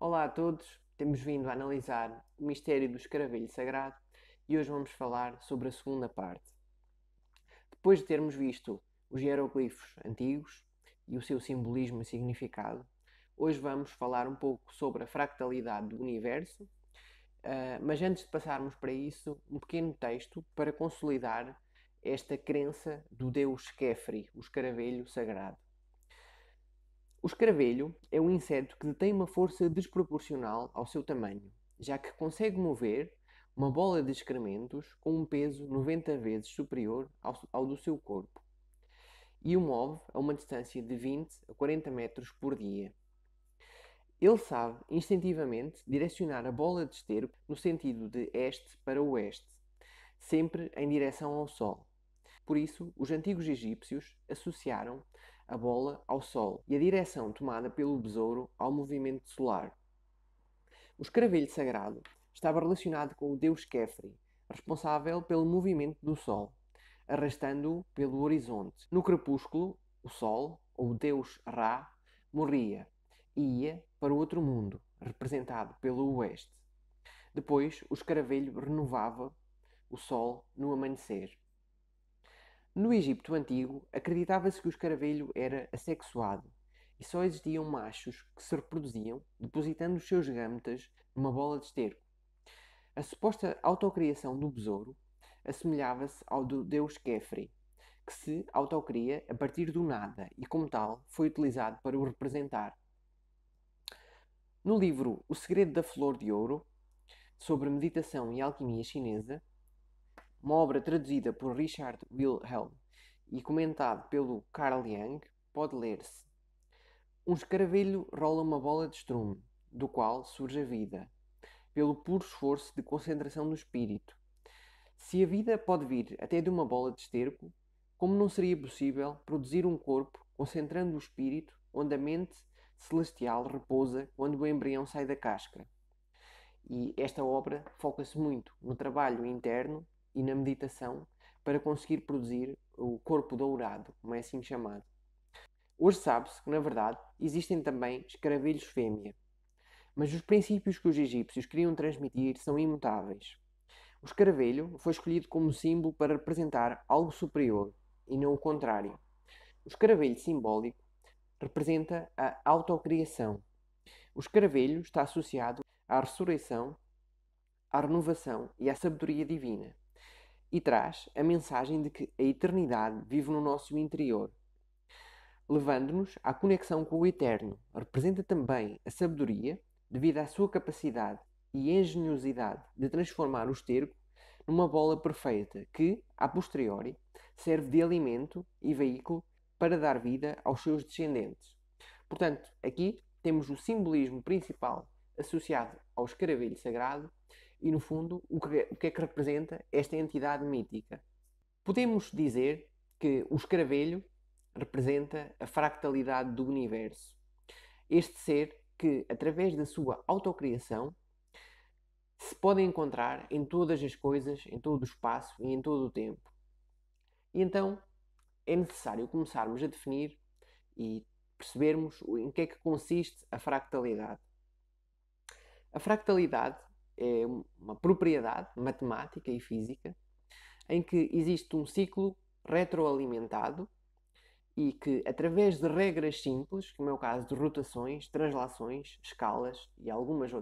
Olá a todos, temos vindo a analisar o mistério do escaravelho sagrado e hoje vamos falar sobre a segunda parte. Depois de termos visto os hieroglifos antigos e o seu simbolismo e significado, hoje vamos falar um pouco sobre a fractalidade do universo, mas antes de passarmos para isso, um pequeno texto para consolidar esta crença do deus Kefri, o escaravelho sagrado. O escaravelho é um inseto que detém uma força desproporcional ao seu tamanho, já que consegue mover uma bola de excrementos com um peso 90 vezes superior ao do seu corpo e o move a uma distância de 20 a 40 metros por dia. Ele sabe instintivamente direcionar a bola de esterco no sentido de este para oeste, sempre em direção ao Sol. Por isso, os antigos egípcios associaram a bola ao Sol e a direção tomada pelo besouro ao movimento solar. O escaravelho sagrado estava relacionado com o deus Kefri, responsável pelo movimento do Sol, arrastando-o pelo horizonte. No crepúsculo, o Sol, ou o deus Ra, morria e ia para o outro mundo, representado pelo oeste. Depois, o escaravelho renovava o Sol no amanhecer. No Egito Antigo, acreditava-se que o escaravelho era assexuado e só existiam machos que se reproduziam depositando os seus gametas numa bola de esterco. A suposta autocriação do besouro assemelhava-se ao do deus Kefri, que se autocria a partir do nada e, como tal, foi utilizado para o representar. No livro O Segredo da Flor de Ouro, sobre meditação e alquimia chinesa, uma obra traduzida por Richard Wilhelm e comentado pelo Carl Jung, pode ler-se: um escaravelho rola uma bola de estrume, do qual surge a vida, pelo puro esforço de concentração do espírito. Se a vida pode vir até de uma bola de esterco, como não seria possível produzir um corpo concentrando o espírito onde a mente celestial repousa quando o embrião sai da casca? E esta obra foca-se muito no trabalho interno e na meditação para conseguir produzir o corpo dourado, como é assim chamado. Hoje sabe-se que, na verdade, existem também escaravelhos fêmea, mas os princípios que os egípcios queriam transmitir são imutáveis. O escaravelho foi escolhido como símbolo para representar algo superior e não o contrário. O escaravelho simbólico representa a autocriação. O escaravelho está associado à ressurreição, à renovação e à sabedoria divina e traz a mensagem de que a eternidade vive no nosso interior, levando-nos à conexão com o eterno. Representa também a sabedoria devido à sua capacidade e engenhosidade de transformar o esterco numa bola perfeita que, a posteriori, serve de alimento e veículo para dar vida aos seus descendentes. Portanto, aqui temos o simbolismo principal associado ao escaravelho sagrado e, no fundo, o que é que representa esta entidade mítica. Podemos dizer que o escaravelho representa a fractalidade do universo. Este ser que, através da sua autocriação, se pode encontrar em todas as coisas, em todo o espaço e em todo o tempo. E então é necessário começarmos a definir e percebermos em que é que consiste a fractalidade. A fractalidade é uma propriedade matemática e física em que existe um ciclo retroalimentado e que, através de regras simples, como é o caso de rotações, translações, escalas e algumas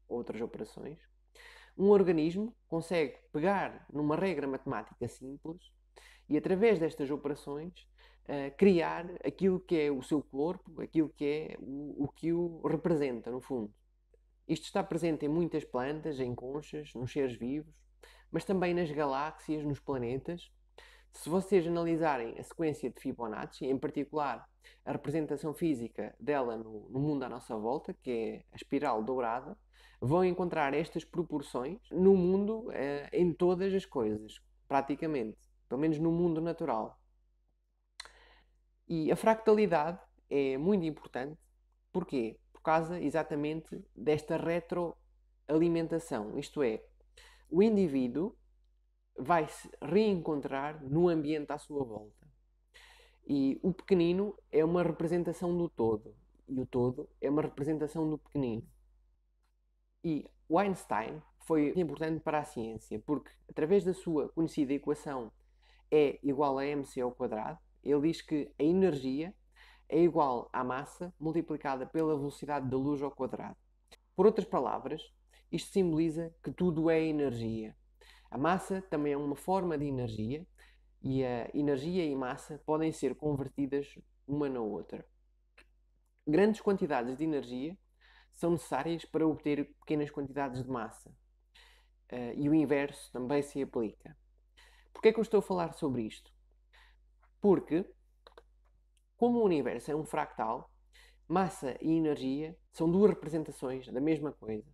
outras operações, um organismo consegue pegar numa regra matemática simples e, através destas operações, criar aquilo que é o seu corpo, aquilo que é o que o representa, no fundo. Isto está presente em muitas plantas, em conchas, nos seres vivos, mas também nas galáxias, nos planetas. Se vocês analisarem a sequência de Fibonacci, em particular a representação física dela no mundo à nossa volta, que é a espiral dourada, vão encontrar estas proporções no mundo, em todas as coisas, praticamente, pelo menos no mundo natural. E a fractalidade é muito importante. Porquê? Por causa exatamente desta retroalimentação. Isto é, o indivíduo vai se reencontrar no ambiente à sua volta. E o pequenino é uma representação do todo. E o todo é uma representação do pequenino. E o Einstein foi importante para a ciência, porque através da sua conhecida equação E igual a mc ao quadrado, ele diz que a energia é igual à massa multiplicada pela velocidade da luz ao quadrado. Por outras palavras, isto simboliza que tudo é energia. A massa também é uma forma de energia e a energia e massa podem ser convertidas uma na outra. Grandes quantidades de energia são necessárias para obter pequenas quantidades de massa. E o inverso também se aplica. Porquê é que eu estou a falar sobre isto? Porque, como o universo é um fractal, massa e energia são duas representações da mesma coisa.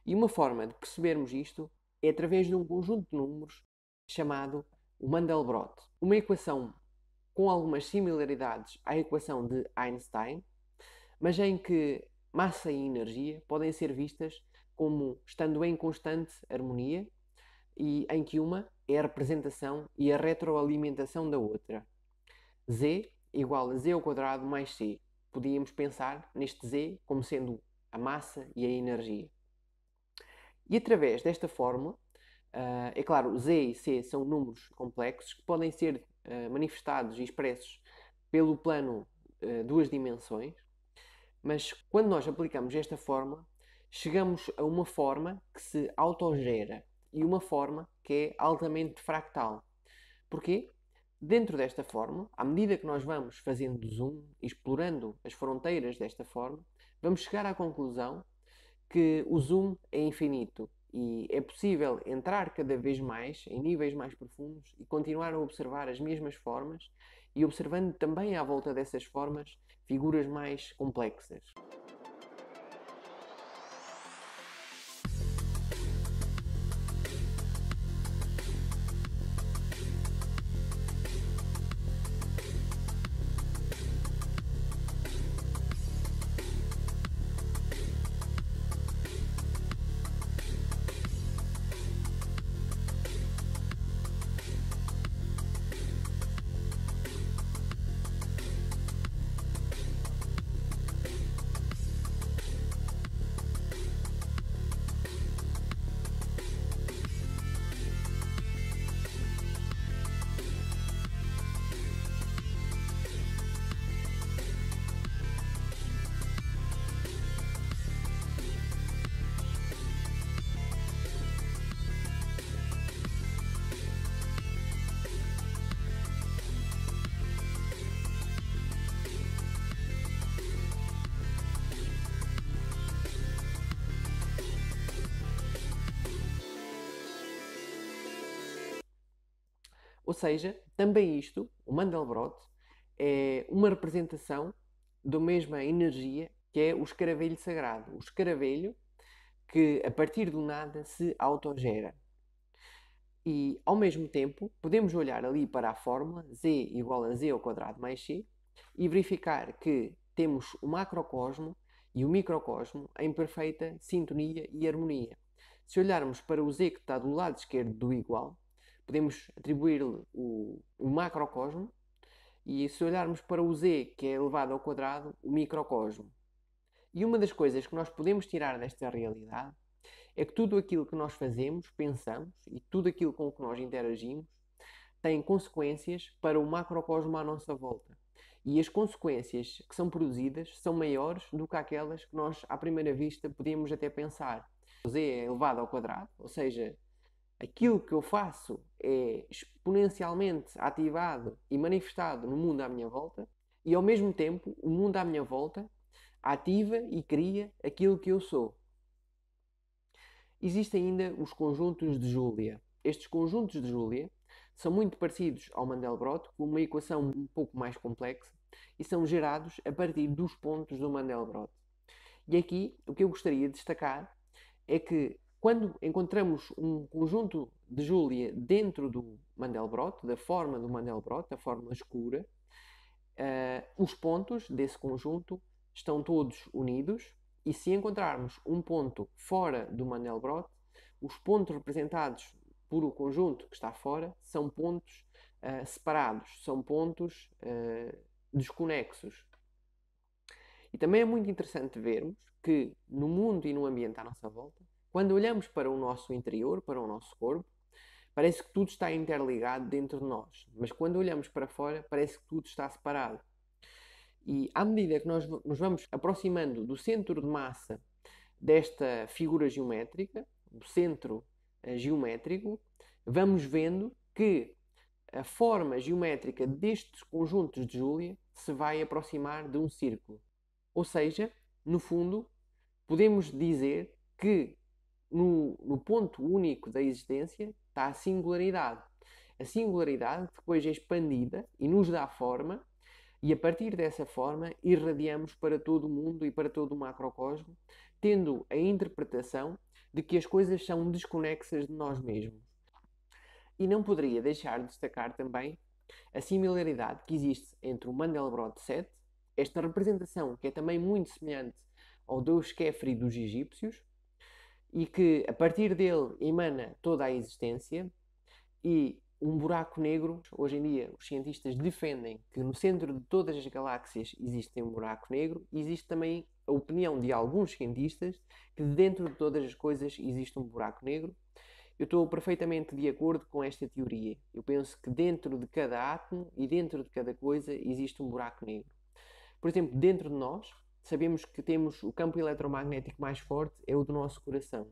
E uma forma de percebermos isto é através de um conjunto de números chamado o Mandelbrot. Uma equação com algumas similaridades à equação de Einstein, mas em que massa e energia podem ser vistas como estando em constante harmonia e em que uma é a representação e a retroalimentação da outra. Z igual a z ao quadrado mais c. Podíamos pensar neste z como sendo a massa e a energia. E através desta fórmula, é claro, z e c são números complexos que podem ser manifestados e expressos pelo plano duas dimensões, mas quando nós aplicamos esta fórmula, chegamos a uma forma que se autogera e uma forma que é altamente fractal. Porquê? Dentro desta fórmula, à medida que nós vamos fazendo zoom, explorando as fronteiras desta forma, vamos chegar à conclusão que o zoom é infinito e é possível entrar cada vez mais em níveis mais profundos e continuar a observar as mesmas formas e observando também à volta dessas formas figuras mais complexas. Ou seja, também isto, o Mandelbrot, é uma representação da mesma energia que é o escaravelho sagrado. O escaravelho que, a partir do nada, se autogera. E, ao mesmo tempo, podemos olhar ali para a fórmula z igual a z ao quadrado mais c e verificar que temos o macrocosmo e o microcosmo em perfeita sintonia e harmonia. Se olharmos para o z que está do lado esquerdo do igual, podemos atribuir-lhe o macrocosmo, e se olharmos para o z que é elevado ao quadrado, o microcosmo. E uma das coisas que nós podemos tirar desta realidade é que tudo aquilo que nós fazemos, pensamos e tudo aquilo com que nós interagimos tem consequências para o macrocosmo à nossa volta. E as consequências que são produzidas são maiores do que aquelas que nós, à primeira vista, podíamos até pensar. O z é elevado ao quadrado, ou seja, aquilo que eu faço é exponencialmente ativado e manifestado no mundo à minha volta, e ao mesmo tempo o mundo à minha volta ativa e cria aquilo que eu sou. Existem ainda os conjuntos de Julia. Estes conjuntos de Julia são muito parecidos ao Mandelbrot, com uma equação um pouco mais complexa, e são gerados a partir dos pontos do Mandelbrot. E aqui o que eu gostaria de destacar é que quando encontramos um conjunto de Julia dentro do Mandelbrot, da forma do Mandelbrot, a forma escura, os pontos desse conjunto estão todos unidos, e se encontrarmos um ponto fora do Mandelbrot, os pontos representados por o conjunto que está fora são pontos separados, são pontos desconexos. E também é muito interessante vermos que no mundo e no ambiente à nossa volta, quando olhamos para o nosso interior, para o nosso corpo, parece que tudo está interligado dentro de nós, mas quando olhamos para fora, parece que tudo está separado. E à medida que nós nos vamos aproximando do centro de massa desta figura geométrica, do centro geométrico, vamos vendo que a forma geométrica destes conjuntos de Julia se vai aproximar de um círculo. Ou seja, no fundo, podemos dizer que no ponto único da existência está a singularidade. A singularidade depois é expandida e nos dá forma, e a partir dessa forma irradiamos para todo o mundo e para todo o macrocosmo, tendo a interpretação de que as coisas são desconexas de nós mesmos. E não poderia deixar de destacar também a similaridade que existe entre o Mandelbrot 7, esta representação que é também muito semelhante ao deus Khepri dos egípcios, e que a partir dele emana toda a existência, e um buraco negro. Hoje em dia os cientistas defendem que no centro de todas as galáxias existe um buraco negro, e existe também a opinião de alguns cientistas que dentro de todas as coisas existe um buraco negro. Eu estou perfeitamente de acordo com esta teoria. Eu penso que dentro de cada átomo e dentro de cada coisa existe um buraco negro. Por exemplo, dentro de nós, sabemos que temos o campo eletromagnético mais forte, é o do nosso coração.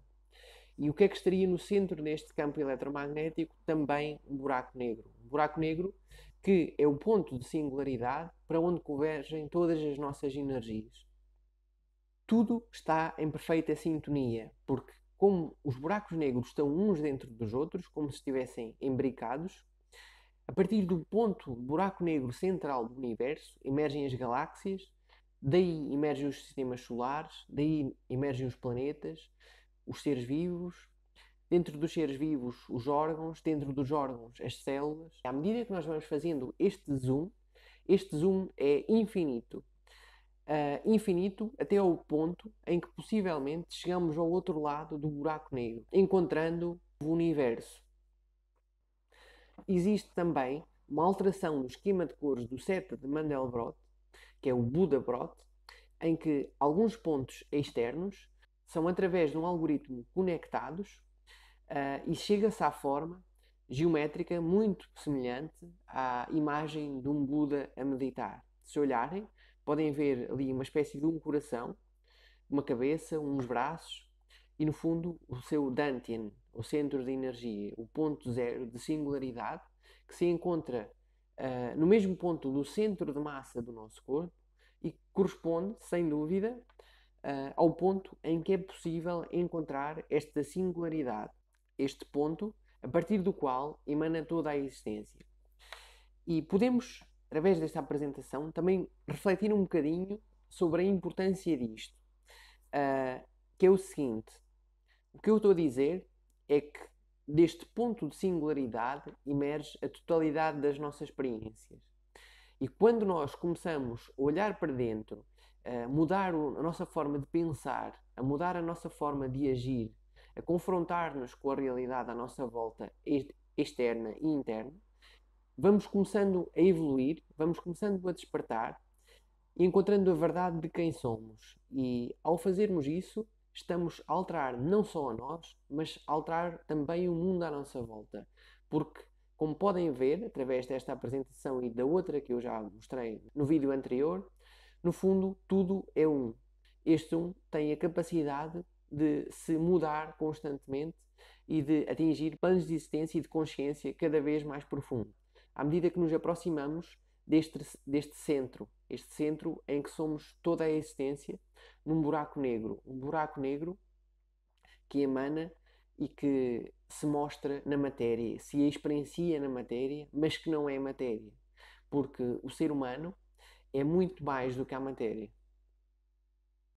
E o que é que estaria no centro deste campo eletromagnético? Também um buraco negro. Um buraco negro que é o ponto de singularidade para onde convergem todas as nossas energias. Tudo está em perfeita sintonia, porque como os buracos negros estão uns dentro dos outros, como se estivessem imbricados, a partir do ponto buraco negro central do universo emergem as galáxias, daí emergem os sistemas solares, daí emergem os planetas, os seres vivos, dentro dos seres vivos os órgãos, dentro dos órgãos as células. À medida que nós vamos fazendo este zoom é infinito. Infinito até ao ponto em que possivelmente chegamos ao outro lado do buraco negro, encontrando o universo. Existe também uma alteração no esquema de cores do set de Mandelbrot, que é o Buddha-Brot, em que alguns pontos externos são através de um algoritmo conectados e chega-se à forma geométrica muito semelhante à imagem de um Buda a meditar. Se olharem, podem ver ali uma espécie de um coração, uma cabeça, uns braços e no fundo o seu Dantian, o centro de energia, o ponto zero de singularidade, que se encontra no mesmo ponto do centro de massa do nosso corpo e que corresponde, sem dúvida, ao ponto em que é possível encontrar esta singularidade, este ponto a partir do qual emana toda a existência. E podemos, através desta apresentação, também refletir um bocadinho sobre a importância disto, que é o seguinte: o que eu estou a dizer é que deste ponto de singularidade emerge a totalidade das nossas experiências. E quando nós começamos a olhar para dentro, a mudar a nossa forma de pensar, a mudar a nossa forma de agir, a confrontar-nos com a realidade à nossa volta, externa e interna, vamos começando a evoluir, vamos começando a despertar e encontrando a verdade de quem somos. E ao fazermos isso, estamos a alterar não só a nós, mas a alterar também o mundo à nossa volta. Porque, como podem ver, através desta apresentação e da outra que eu já mostrei no vídeo anterior, no fundo, tudo é um. Este um tem a capacidade de se mudar constantemente e de atingir planos de existência e de consciência cada vez mais profundos. À medida que nos aproximamos deste centro, este centro em que somos toda a existência, num buraco negro. Um buraco negro que emana e que se mostra na matéria, se experiencia na matéria, mas que não é matéria. Porque o ser humano é muito mais do que a matéria.